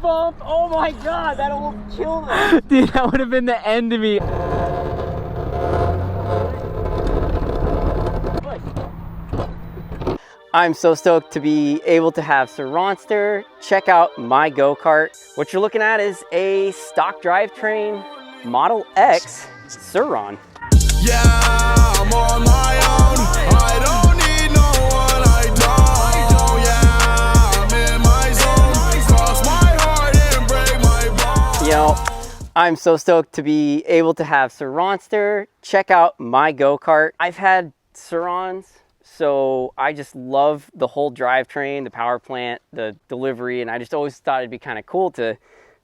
speed bump. Oh my god, that almost killed us. Dude, that would have been the end of me. I'm so stoked to be able to have Sur Ronster check out my go-kart. What you're looking at is a stock drivetrain Model X Sur Ron. Yeah, I'm on my own. I don't need no one. I don't. Yeah, I'm in my zone. Cross my heart and break my bones. You know, I'm so stoked to be able to have Sur Ronster check out my go-kart. I've had Sur Rons, so I just love the whole drivetrain, the power plant, the delivery, and I just always thought it'd be kind of cool to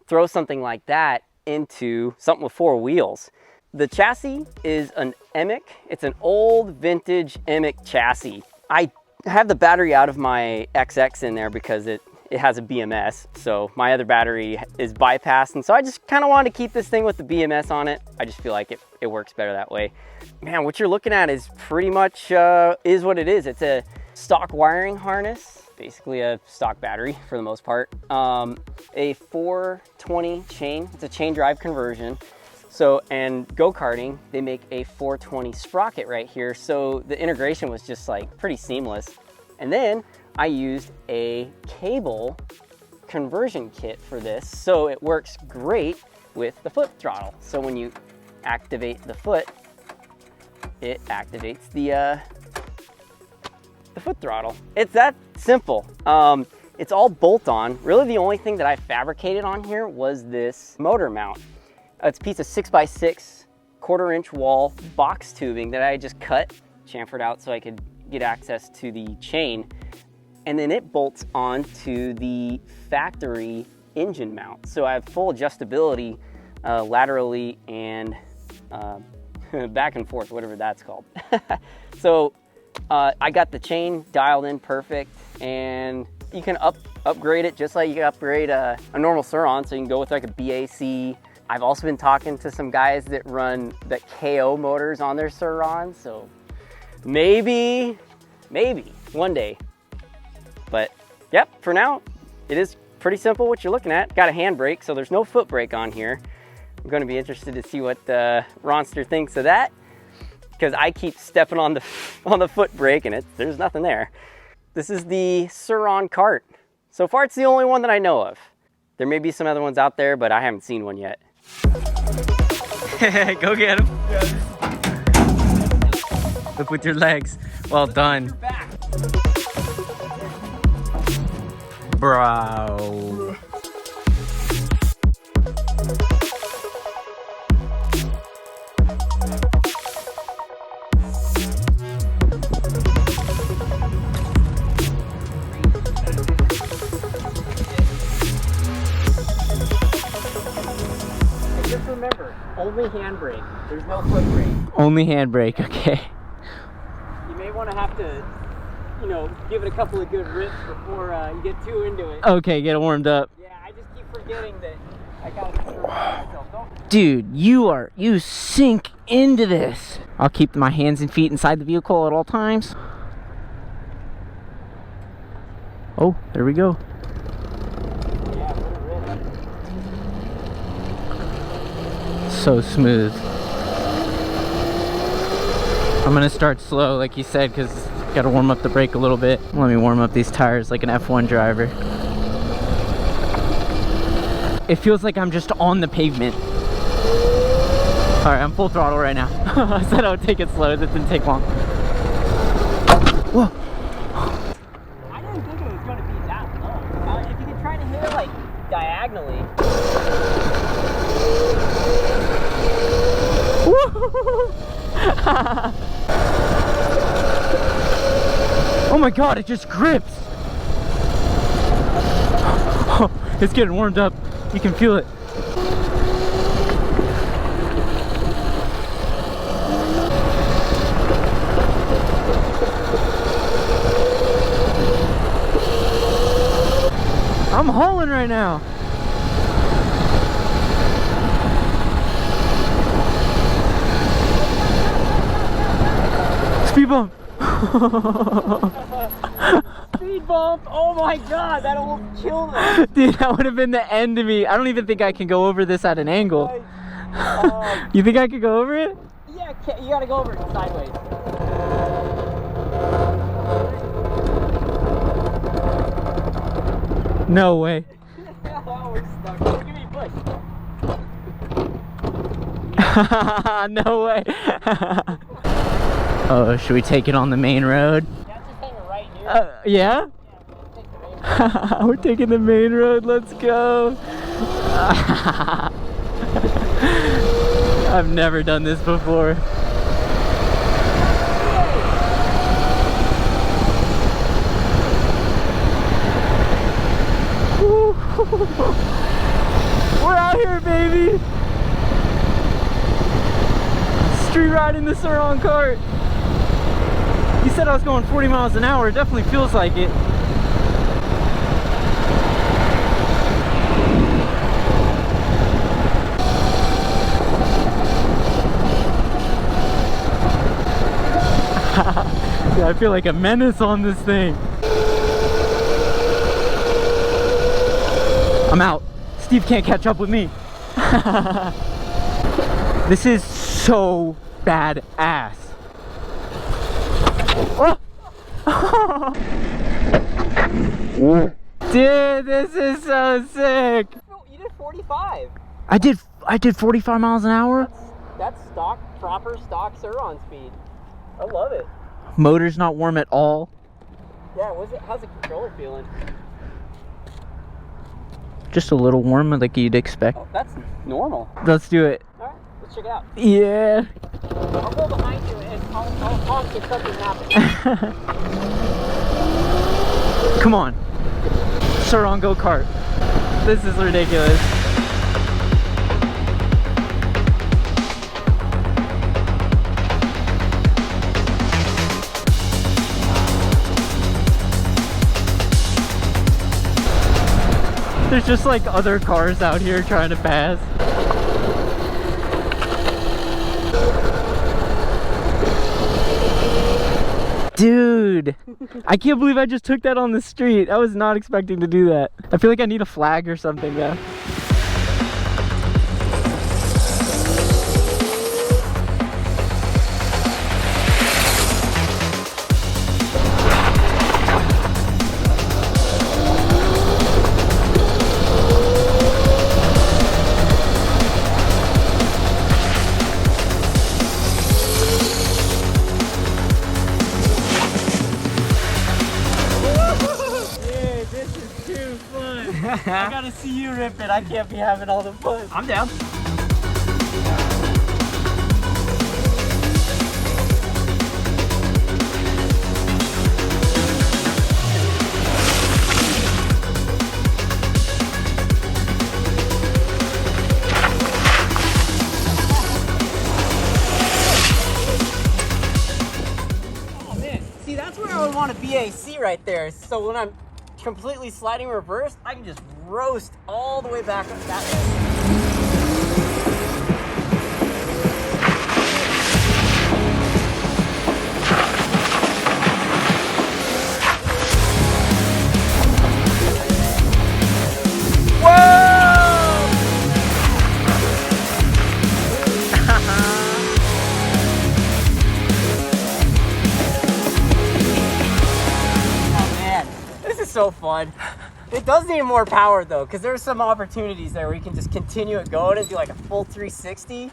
throw something like that into something with 4 wheels. The chassis is an EMIC. It's an old vintage EMIC chassis. I have the battery out of my XX in there because it has a BMS, so my other battery is bypassed, and so I just kind of wanted to keep this thing with the BMS on it. I just feel like it works better that way. Man, what you're looking at is pretty much is what it is. It's a stock wiring harness, basically a stock battery for the most part. A 420 chain. It's a chain drive conversion. So, and go-karting, they make a 420 sprocket right here. So the integration was just like pretty seamless. And then I used a cable conversion kit for this. So it works great with the foot throttle. So when you activate the foot, it activates the foot throttle. It's that simple. It's all bolt on. Really the only thing that I fabricated on here was this motor mount. It's a piece of 6x6 1/4-inch wall box tubing that I just cut, chamfered out so I could get access to the chain. And then it bolts onto the factory engine mount. So I have full adjustability laterally and back and forth, whatever that's called. So I got the chain dialed in perfect, and you can upgrade it just like you can upgrade a normal Sur Ron. So you can go with like a BAC. I've also been talking to some guys that run the KO motors on their Sur Ron, so maybe one day. But yep, for now, it is pretty simple what you're looking at. Got a handbrake, so there's no foot brake on here. I'm gonna be interested to see what Ronster thinks of that, because I keep stepping on the foot brake and there's nothing there. This is the Sur Ron kart. So far, it's the only one that I know of. There may be some other ones out there, but I haven't seen one yet. Go get him. Look with your legs. Well done. Bro. Just remember, only handbrake. There's no foot brake. Only handbrake, okay. You may want to have to, you know, give it a couple of good rips before you get too into it. Okay, get it warmed up. Yeah, I just keep forgetting that I gotta myself. Dude, you sink into this. I'll keep my hands and feet inside the vehicle at all times. Oh, there we go. So smooth. I'm gonna start slow like you said, because gotta warm up the brake a little bit. Let me warm up these tires like an F1 driver. It feels like I'm just on the pavement. Alright, I'm full throttle right now. I said I would take it slow, it didn't take long. Whoa. I didn't think it was gonna be that low. If you could try to hit it like diagonally. Oh my god, it just grips. Oh, it's getting warmed up. You can feel it. I'm hauling right now. Speed bump. Speed speed bump. Oh my god, that almost killed us. Dude, that would have been the end of me. I don't even think I can go over this at an angle. You think I could go over it? Yeah, you gotta go over it sideways. No way. Oh, we're stuck. Give me a push. No way. Oh, should we take it on the main road? Yeah, just hang it right here. Yeah? Take the main road. We're taking the main road. Let's go. I've never done this before. We're out here, baby. Street riding the Sur Ron kart. You said I was going 40 miles an hour. It definitely feels like it. Yeah, I feel like a menace on this thing. I'm out. Steve can't catch up with me. This is so badass. Oh. Dude, this is so sick. You did 45. I did 45 miles an hour. That's stock, proper stock Sur Ron speed. I love it. Motor's not warm at all. Yeah, how's the controller feeling? Just a little warm, like you'd expect. Oh, that's normal. Let's do it. All right, let's check it out. Yeah. I'll go behind you and I'll honk if something happens. Come on. Sur Ron GoKart. This is ridiculous. There's just like other cars out here trying to pass. Dude, I can't believe I just took that on the street. I was not expecting to do that. I feel like I need a flag or something though. I gotta see you rip it. I can't be having all the fun. I'm down. Oh man, see that's where I would want a BAC right there. So when I'm completely sliding reverse, I can just roast all the way back up that way. So fun. It does need more power though, because there's some opportunities there where you can just continue it going and do like a full 360.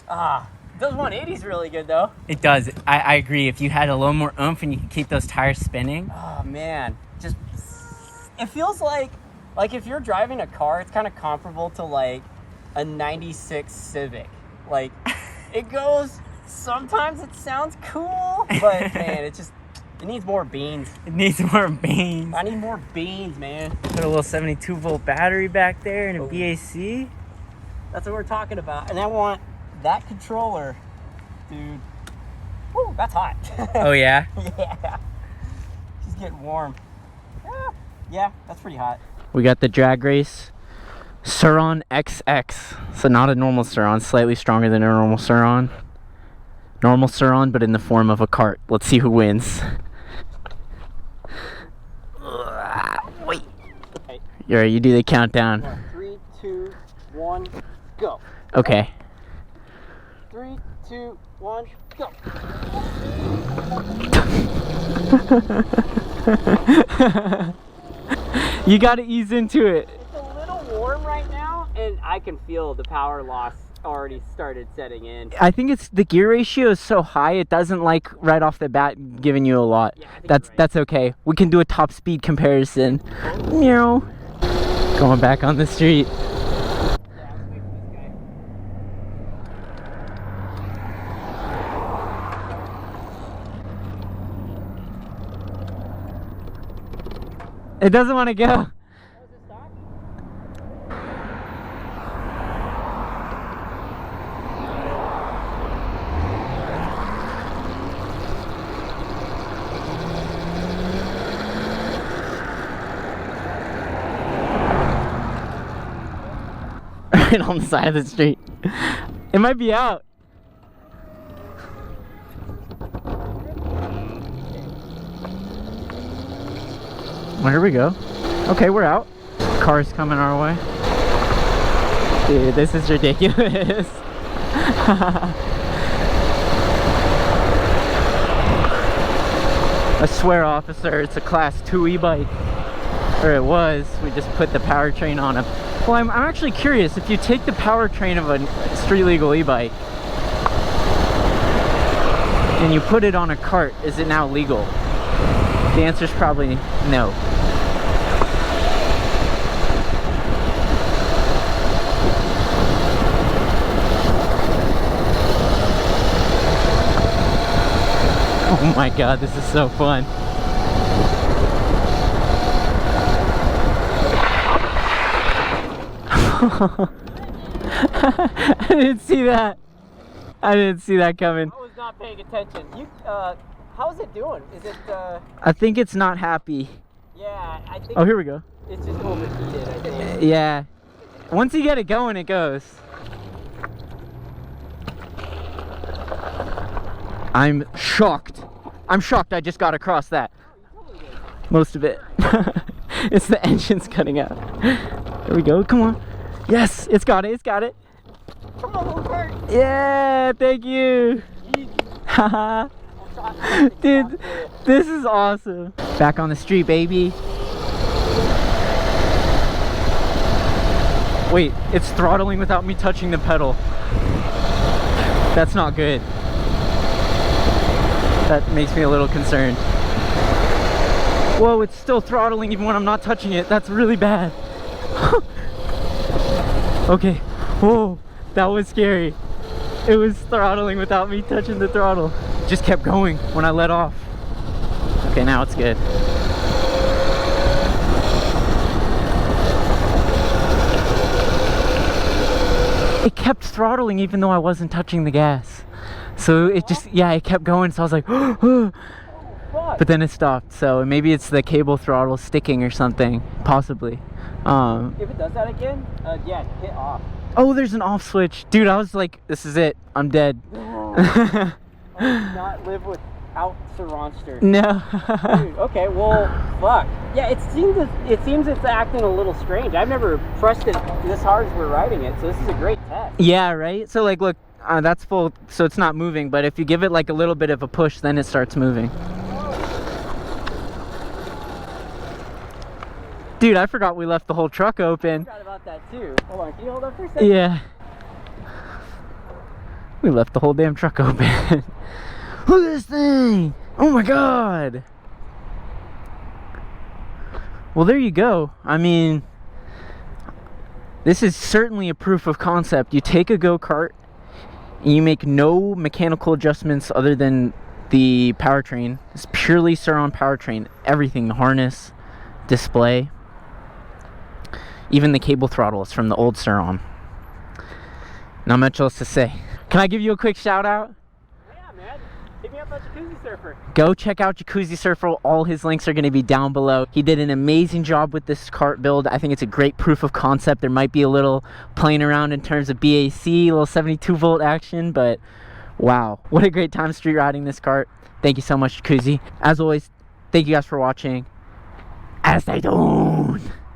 Those 180's really good though. It does. I agree. If you had a little more oomph and you could keep those tires spinning. Oh man, just it feels like if you're driving a car, it's kind of comparable to like a 96 Civic. Like it goes, sometimes it sounds cool, but man, it needs more beans. It needs more beans. I need more beans, man. Put a little 72 volt battery back there and a BAC. That's what we're talking about. And I want that controller, dude. Woo, that's hot. Oh yeah? Yeah. She's getting warm. Yeah, that's pretty hot. We got the drag race Sur Ron XX. So not a normal Sur Ron, slightly stronger than a normal Sur Ron. Normal Sur Ron, but in the form of a kart. Let's see who wins. You're right, you do the countdown. 3, 2, 1, go. Okay. 3, 2, 1, go. You gotta ease into it. It's a little warm right now, and I can feel the power loss already started setting in. I think it's the gear ratio is so high it doesn't like right off the bat giving you a lot. Yeah, I think That's okay. We can do a top speed comparison. Meow. Going back on the street. It doesn't want to go. Right on the side of the street. It might be out. Well, here we go. Okay, we're out. Cars coming our way. Dude, this is ridiculous. I swear, officer, it's a class 2 e-bike. Or it was. We just put the powertrain on a... Well, I'm actually curious. If you take the powertrain of a street legal e-bike and you put it on a cart, is it now legal? The answer is probably no. Oh my god, this is so fun. I didn't see that. I didn't see that coming. I was not paying attention. How's it doing? Is it, I think it's not happy. yeah, I think Oh, here we go. it's just overheated, I think. Yeah. Once you get it going, it goes. I'm shocked. I'm shocked I just got across that. Most of it. It's the engine's cutting out. There we go. Come on. Yes, it's got it. It's got it. Come on, little cart. Yeah, thank you. Haha. Dude, this is awesome. Back on the street, baby. Wait, it's throttling without me touching the pedal. That's not good. That makes me a little concerned. Whoa, it's still throttling even when I'm not touching it. That's really bad. Okay. Whoa, that was scary. It was throttling without me touching the throttle. Just kept going when I let off. Okay, now it's good. It kept throttling even though I wasn't touching the gas. So it just, yeah, it kept going. So I was like, but then it stopped. So maybe it's the cable throttle sticking or something, possibly. If it does that again, yeah, hit off. Oh, there's an off switch. Dude, I was like, this is it. I'm dead. I do not live without Surronster. No. Dude, okay, well, fuck. Yeah, it seems it's acting a little strange. I've never pressed it this hard as we're riding it, so this is a great test. Yeah, right? So like, look, that's full, so it's not moving, but if you give it like a little bit of a push, then it starts moving. Dude, I forgot we left the whole truck open. I forgot about that too. Hold on, can you hold up for a second? Yeah. We left the whole damn truck open. Look at this thing! Oh my god! Well, there you go. I mean, this is certainly a proof of concept. You take a go-kart and you make no mechanical adjustments other than the powertrain. It's purely Sur Ron powertrain. Everything, the harness, display, even the cable throttle is from the old Sur Ron. Not much else to say. Can I give you a quick shout out? Yeah, man. Hit me up at Jacuzzi Surfer. Go check out Jacuzzi Surfer. All his links are going to be down below. He did an amazing job with this kart build. I think it's a great proof of concept. There might be a little playing around in terms of BAC, a little 72 volt action, but wow, what a great time street riding this kart. Thank you so much, Jacuzzi. As always, thank you guys for watching. And stay tuned.